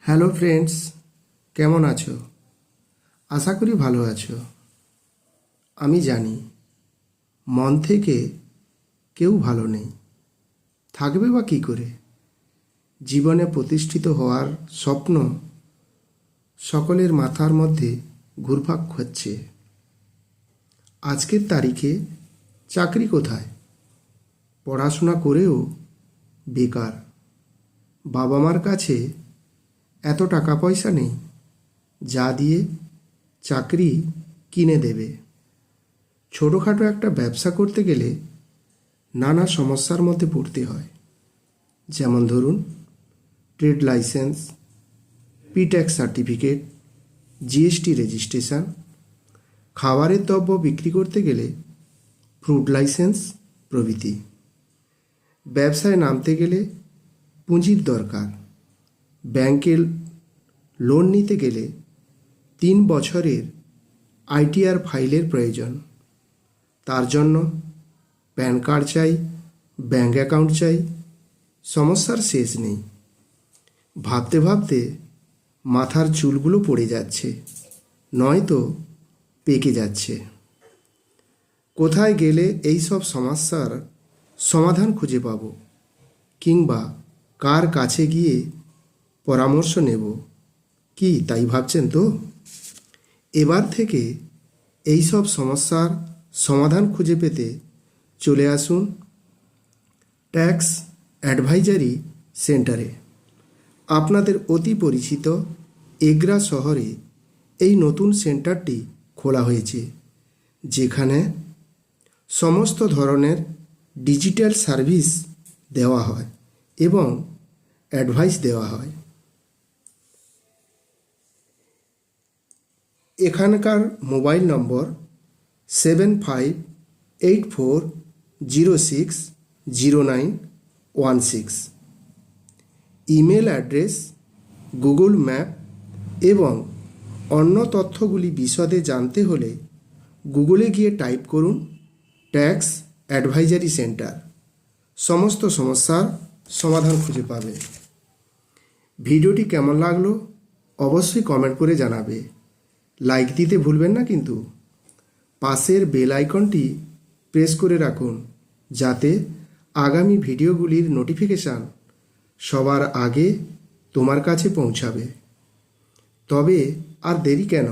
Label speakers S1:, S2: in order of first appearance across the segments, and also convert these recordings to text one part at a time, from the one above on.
S1: Hello friends, কেমন আছো? আশা করি ভালো আছো। আমি জানি মন থেকে কেউ ভালো নেই, থাকবে বা কী করে? জীবনে প্রতিষ্ঠিত হওয়ার স্বপ্ন সকলের মাথার মধ্যে ঘুরপাক খাচ্ছে। আজকের তারিখে চাকরি কোথায়? পড়াশোনা করেও বেকার। বাবা মার কাছে এত টাকা পয়সা নেই যা দিয়ে চাকরি কিনে দেবে। ছোটোখাটো একটা ব্যবসা করতে গেলে নানা সমস্যার মধ্যে পড়তে হয়, যেমন ধরুন trade license, P tax certificate, GST registration. খাবারের দ্রব্য বিক্রি করতে গেলে ফ্রুট লাইসেন্স প্রভৃতি। ব্যবসায় নামতে গেলে পুঁজির দরকার। ব্যাংকের লোন নিতে গেলে 3 বছরের আইটিআর ফাইলের প্রয়োজন। তার জন্য প্যান কার্ড চাই, ব্যাঙ্ক অ্যাকাউন্ট চাই। সমস্যার শেষ নেই। ভাবতে ভাবতে মাথার চুলগুলো পড়ে যাচ্ছে, নয়তো পেকে যাচ্ছে। কোথায় গেলে এই সব সমস্যার সমাধান খুঁজে পাব, কিংবা কার কাছে গিয়ে পরামর্শ নেব, কি তাই ভাবছেন তো? এবার থেকে এই সব সমস্যার সমাধান খুঁজে পেতে চলে আসুন ট্যাক্স অ্যাডভাইজারি সেন্টারে। আপনাদের অতি পরিচিত এগরা শহরে এই নতুন সেন্টারটি খোলা হয়েছে, যেখানে সমস্ত ধরনের ডিজিটাল সার্ভিস দেওয়া হয় এবং অ্যাডভাইস দেওয়া হয়। এখানকার মোবাইল নম্বর 7584060916, ইমেল অ্যাড্রেস, গুগল ম্যাপ এবং অন্য তথ্যগুলি বিশদে জানতে হলে গুগলে গিয়ে টাইপ করুন ট্যাক্স অ্যাডভাইজারি সেন্টার। সমস্ত সমস্যার সমাধান খুঁজে পাবে। ভিডিওটি কেমন লাগলো অবশ্যই কমেন্ট করে জানাবে। লাইক দিতে ভুলবেন না কিন্তু। পাশের বেল আইকনটি প্রেস করে রাখুন, যাতে আগামী ভিডিওগুলির নোটিফিকেশান সবার আগে তোমার কাছে পৌঁছাবে। তবে আর দেরি কেন,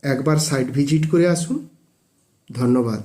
S1: একবার সাইট ভিজিট করে আসুন। ধন্যবাদ।